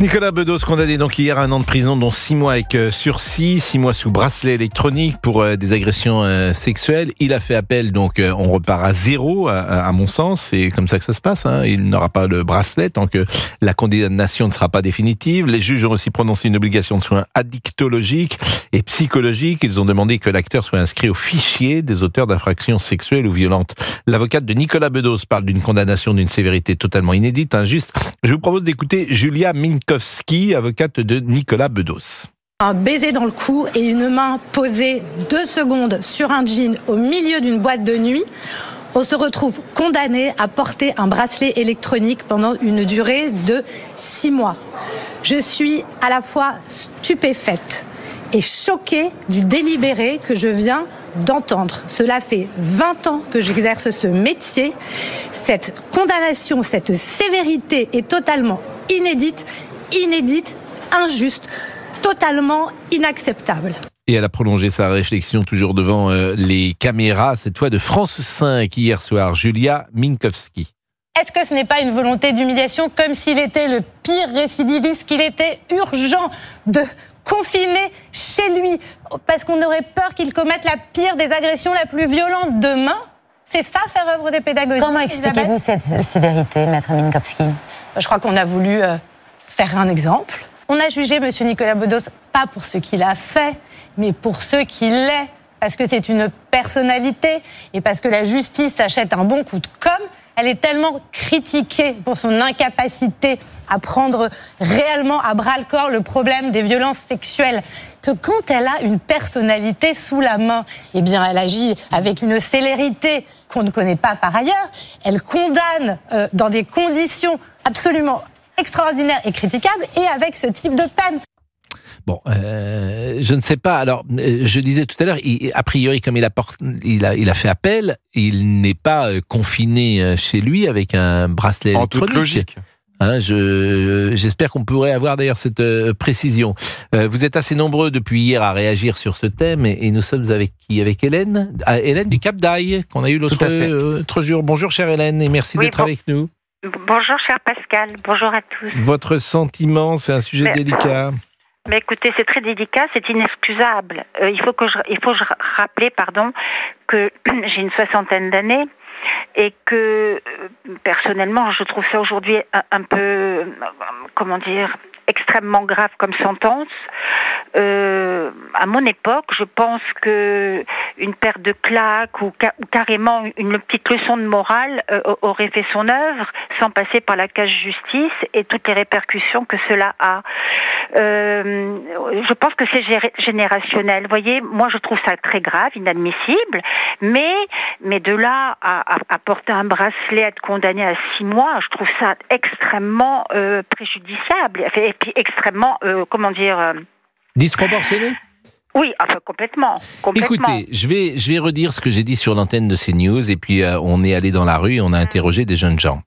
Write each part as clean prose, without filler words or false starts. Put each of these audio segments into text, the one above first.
Nicolas Bedos, condamné donc hier à 1 an de prison, dont 6 mois avec sursis, 6 mois sous bracelet électronique pour des agressions sexuelles. Il a fait appel, donc on repart à zéro, à mon sens. C'est comme ça que ça se passe. Il n'aura pas le bracelet tant que la condamnation ne sera pas définitive. Les juges ont aussi prononcé une obligation de soins addictologiques et psychologiques. Ils ont demandé que l'acteur soit inscrit au fichier des auteurs d'infractions sexuelles ou violentes. L'avocate de Nicolas Bedos parle d'une condamnation d'une sévérité totalement inédite, injuste. Je vous propose d'écouter Julia Minkowski, avocate de Nicolas Bedos. Un baiser dans le cou et une main posée 2 secondes sur un jean au milieu d'une boîte de nuit. On se retrouve condamné à porter un bracelet électronique pendant une durée de 6 mois. Je suis à la fois stupéfaite et choquée du délibéré que je viens d'entendre. Cela fait 20 ans que j'exerce ce métier. Cette condamnation, cette sévérité est totalement inédite, injuste, totalement inacceptable. Et elle a prolongé sa réflexion toujours devant les caméras, cette fois de France 5 hier soir. Julia Minkowski. Est-ce que ce n'est pas une volonté d'humiliation, comme s'il était le pire récidiviste, qu'il était urgent de confiner chez lui parce qu'on aurait peur qu'il commette la pire des agressions, la plus violente demain? C'est ça, faire œuvre de pédagogie? Comment expliquez-vous cette sévérité, maître Minkowski? Je crois qu'on a voulu faire un exemple. On a jugé M. Nicolas Bedos pas pour ce qu'il a fait, mais pour ce qu'il est. Parce que c'est une personnalité et parce que la justice s'achète un bon coup de com'. Elle est tellement critiquée pour son incapacité à prendre réellement à bras-le-corps le problème des violences sexuelles que quand elle a une personnalité sous la main, eh bien elle agit avec une célérité qu'on ne connaît pas par ailleurs. Elle condamne dans des conditions absolument extraordinaires et critiquables et avec ce type de peine. Bon, je ne sais pas. Alors, je disais tout à l'heure, a priori, comme il a fait appel, il n'est pas confiné chez lui avec un bracelet électronique. En toute logique. J'espère qu'on pourrait avoir d'ailleurs cette précision. Vous êtes assez nombreux depuis hier à réagir sur ce thème et nous sommes avec qui? Avec Hélène, Hélène du Cap d'Aille, qu'on a eu l'autre jour. Bonjour chère Hélène et merci d'être avec nous. Bonjour cher Pascal, bonjour à tous. Votre sentiment, c'est un sujet délicat. Mais écoutez, c'est très délicat, c'est inexcusable. Il faut rappeler que j'ai une 60aine d'années et que personnellement, je trouve ça aujourd'hui un peu, extrêmement grave comme sentence. À mon époque, je pense que une paire de claques ou carrément une petite leçon de morale aurait fait son œuvre sans passer par la case justice et toutes les répercussions que cela a. Je pense que c'est générationnel. Vous voyez, moi je trouve ça très grave, inadmissible, mais de là à porter un bracelet, à être condamné à 6 mois, je trouve ça extrêmement préjudiciable et puis extrêmement, disproportionné? Oui, complètement. Écoutez, je vais redire ce que j'ai dit sur l'antenne de CNews et puis on est allé dans la rue et on a interrogé des jeunes gens.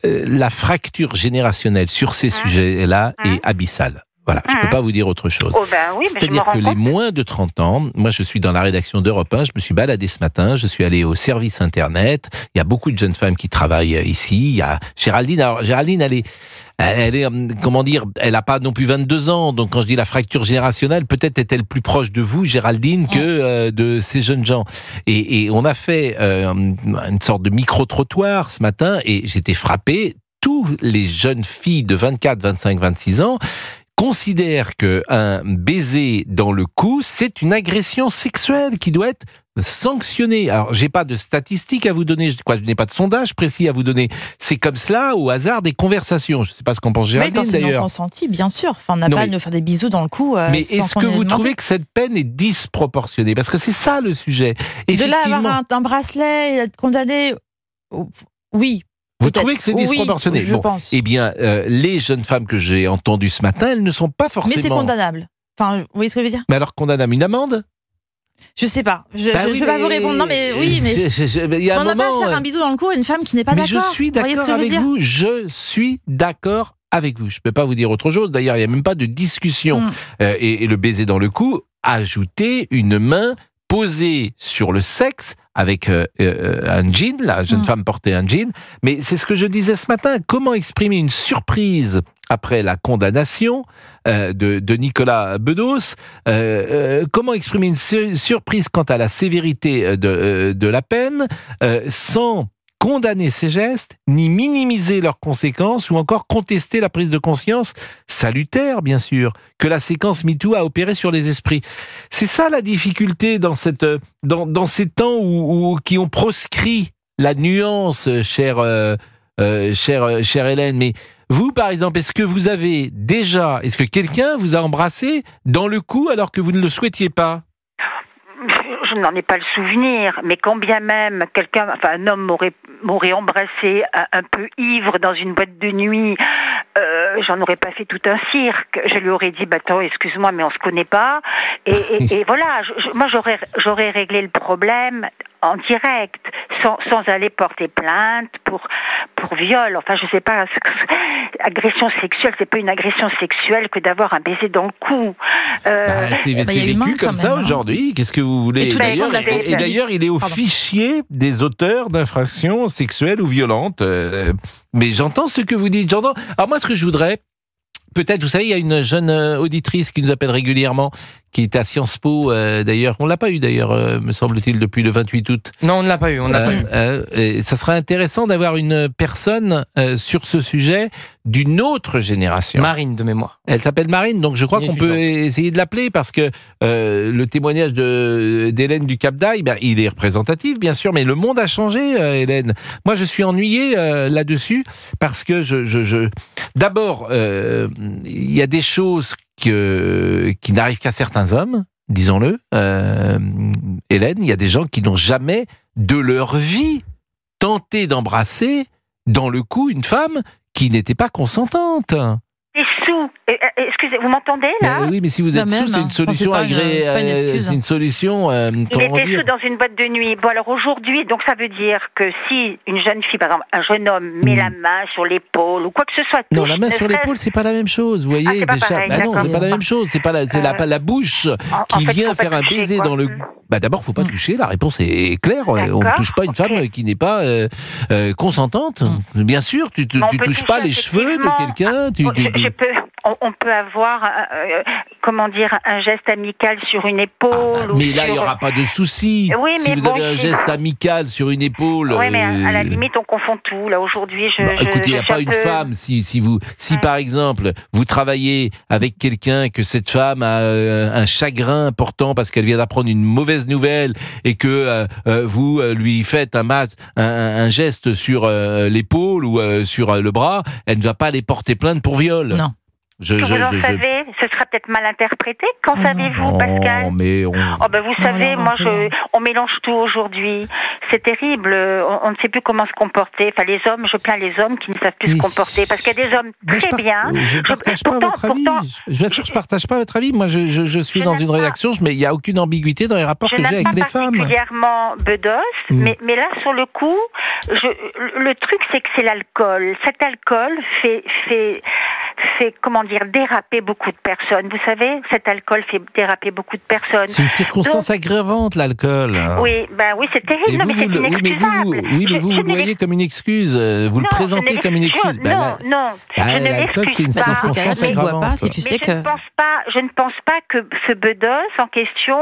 La fracture générationnelle sur ces sujets-là est abyssale. Voilà, je ne peux pas vous dire autre chose. Oui, c'est-à-dire que les moins de 30 ans, moi je suis dans la rédaction d'Europe 1, je me suis baladé ce matin, je suis allé au service Internet, il y a beaucoup de jeunes femmes qui travaillent ici, il y a Géraldine. Alors Géraldine, elle n'a pas non plus 22 ans, donc quand je dis la fracture générationnelle, peut-être est-elle plus proche de vous, Géraldine, que de ces jeunes gens. Et on a fait une sorte de micro-trottoir ce matin, et j'étais frappé, toutes les jeunes filles de 24, 25, 26 ans considèrent qu'un baiser dans le cou, c'est une agression sexuelle qui doit être sanctionnée. Alors, j'ai pas de statistiques à vous donner, je n'ai pas de sondage précis à vous donner. C'est comme cela, au hasard, des conversations. Je ne sais pas ce qu'en pense Géraldine, d'ailleurs. Mais quand c'est non consenti, bien sûr. Enfin, on n'a pas à nous faire des bisous dans le cou. Mais est-ce que vous trouvez que cette peine est disproportionnée? Parce que c'est ça le sujet. De là à avoir un bracelet et être condamné, oui. Vous trouvez que c'est disproportionné? Oui, je pense. Eh bien, les jeunes femmes que j'ai entendues ce matin, elles ne sont pas forcément... Mais c'est condamnable. Enfin, vous voyez ce que je veux dire? Mais alors, condamnable, une amende? Je sais pas. Je ne peux pas vous répondre. Non, mais oui, mais... on n'a pas à faire un bisou dans le cou à une femme qui n'est pas d'accord. Mais je suis d'accord avec vous. Je suis d'accord avec vous. Je ne peux pas vous dire autre chose. D'ailleurs, il n'y a même pas de discussion. Et le baiser dans le cou, ajouter une main posée sur le sexe avec un jean, la jeune femme portait un jean, mais c'est ce que je disais ce matin, comment exprimer une surprise après la condamnation de Nicolas Bedos. Comment exprimer une surprise quant à la sévérité de la peine sans condamner ces gestes, ni minimiser leurs conséquences, ou encore contester la prise de conscience salutaire, bien sûr, que la séquence MeToo a opéré sur les esprits. C'est ça la difficulté dans ces temps qui ont proscrit la nuance, chère Hélène. Mais vous, par exemple, est-ce que quelqu'un vous a embrassé dans le cou alors que vous ne le souhaitiez pas ? Je n'en ai pas le souvenir, mais quand bien même un homme m'aurait embrassé un peu ivre dans une boîte de nuit, j'en aurais pas fait tout un cirque. Je lui aurais dit, attends, excuse-moi, mais on se connaît pas. Et voilà, moi j'aurais réglé le problème en direct, sans aller porter plainte pour viol. Enfin, je sais pas, agression sexuelle, c'est pas une agression sexuelle que d'avoir un baiser dans le cou. C'est vécu comme ça aujourd'hui. Qu'est-ce que vous voulez ? Et d'ailleurs, il est au fichier des auteurs d'infractions sexuelles ou violentes. Mais j'entends ce que vous dites. Alors moi, ce que je voudrais, peut-être, vous savez, il y a une jeune auditrice qui nous appelle régulièrement, qui est à Sciences Po, d'ailleurs. On ne l'a pas eu, d'ailleurs, me semble-t-il, depuis le 28 août. Non, on ne l'a pas eu. Ça serait intéressant d'avoir une personne sur ce sujet d'une autre génération. Marine, de mémoire. Elle s'appelle Marine, donc je crois qu'on peut essayer de l'appeler, parce que le témoignage d'Hélène du Cap d'Aille, il est représentatif, bien sûr, mais le monde a changé, Hélène. Moi, je suis ennuyé là-dessus, parce que d'abord, il y a des choses qui n'arrivent qu'à certains hommes, disons-le. Hélène, il y a des gens qui n'ont jamais de leur vie tenté d'embrasser dans le cou une femme qui n'était pas consentante. Des sous. Excusez, vous m'entendez là ? Oui, mais si vous êtes sous, c'est une solution agréée. C'est une solution. Il était sous dans une boîte de nuit. Bon, alors aujourd'hui, donc ça veut dire que si une jeune fille, par exemple, un jeune homme met la main sur l'épaule ou quoi que ce soit. Non, la main sur l'épaule, c'est pas la même chose. Vous voyez, c'est pas pareil, non, c'est pas la même chose. C'est pas la bouche qui vient faire un baiser dans le. D'abord, faut pas toucher. La réponse est claire. On ne touche pas une femme qui n'est pas consentante. Bien sûr, tu touches pas les cheveux de quelqu'un. On peut avoir, un geste amical sur une épaule. Mais là, il n'y aura pas de souci. Oui, si vous avez un geste amical sur une épaule. Oui, mais à la limite, on confond tout. Là, aujourd'hui, écoutez, il n'y a pas une femme. Si par exemple, vous travaillez avec quelqu'un, que cette femme a un chagrin important parce qu'elle vient d'apprendre une mauvaise nouvelle et que vous lui faites un geste sur l'épaule ou sur le bras, elle ne va pas aller porter plainte pour viol. Non. Vous en savez, ce sera peut-être mal interprété. Qu'en savez-vous, Pascal ? Mais vous savez, on mélange tout aujourd'hui. C'est terrible. On ne sait plus comment se comporter. Enfin, les hommes, je plains les hommes qui ne savent plus se comporter. Parce qu'il y a des hommes très bien. Je ne partage pas votre avis. Je vous assure, je ne partage pas votre avis. Moi, je suis dans une rédaction, mais il n'y a aucune ambiguïté dans les rapports que j'ai avec les femmes. Je n'aime pas particulièrement Bedos, mais là, sur le coup, le truc, c'est que c'est l'alcool. Cet alcool fait déraper beaucoup de personnes. Vous savez, cet alcool fait déraper beaucoup de personnes. C'est une circonstance aggravante, l'alcool. Oui, c'est terrible, mais c'est inexcusable. Vous le voyez comme une excuse. Vous le présentez comme une excuse. Non, je ne l'excuse pas. Circonstance aggravante. Je ne pense pas que ce Bedos en question,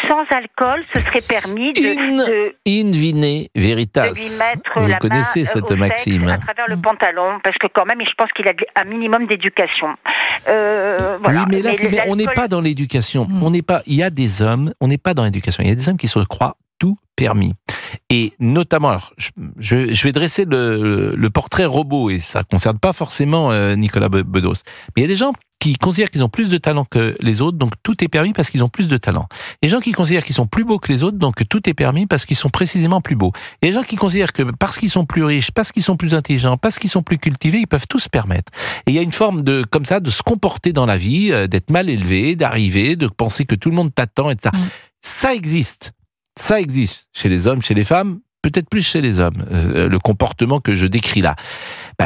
sans alcool, ce serait permis in vine veritas. De lui mettre vous la connaissez main cette au maxime. sexe à travers le pantalon, parce que quand même, je pense qu'il a un minimum d'éducation. Voilà. Oui, mais là, on n'est pas dans l'éducation. Il y a des hommes, on n'est pas dans l'éducation. Il y a des hommes qui se croient tout permis. Et notamment, alors, je vais dresser le portrait robot, et ça ne concerne pas forcément Nicolas Bedos. Mais il y a des gens qui considèrent qu'ils ont plus de talent que les autres, donc tout est permis parce qu'ils ont plus de talent. Et les gens qui considèrent qu'ils sont plus beaux que les autres, donc tout est permis parce qu'ils sont précisément plus beaux. Et les gens qui considèrent que parce qu'ils sont plus riches, parce qu'ils sont plus intelligents, parce qu'ils sont plus cultivés, ils peuvent tout se permettre. Et il y a une forme de se comporter dans la vie, d'être mal élevé, d'arriver, de penser que tout le monde t'attend, etc. Ça existe. Ça existe chez les hommes, chez les femmes, peut-être plus chez les hommes, le comportement que je décris là.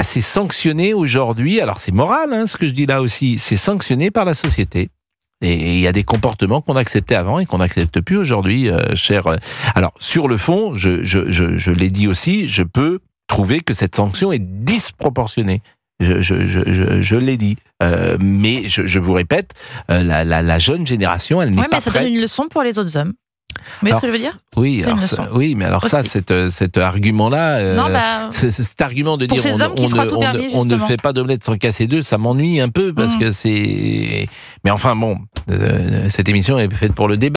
C'est sanctionné aujourd'hui, alors c'est moral ce que je dis là aussi, c'est sanctionné par la société. Et il y a des comportements qu'on acceptait avant et qu'on n'accepte plus aujourd'hui, cher. Alors, sur le fond, je l'ai dit aussi, je peux trouver que cette sanction est disproportionnée. Je l'ai dit. Mais je vous répète, la jeune génération, elle n'est Oui, pas mais ça prête. donne une leçon pour les autres hommes. Vous voyez ce que je veux dire? Oui, C'est une alors leçon. oui, mais alors ça, Aussi. cet argument-là, Non, bah, cet argument de pour dire ces hommes qui sera tout permis, on ne justement. fait pas d'omelette sans casser deux, ça m'ennuie un peu parce que c'est. Mais enfin bon, cette émission est faite pour le débat.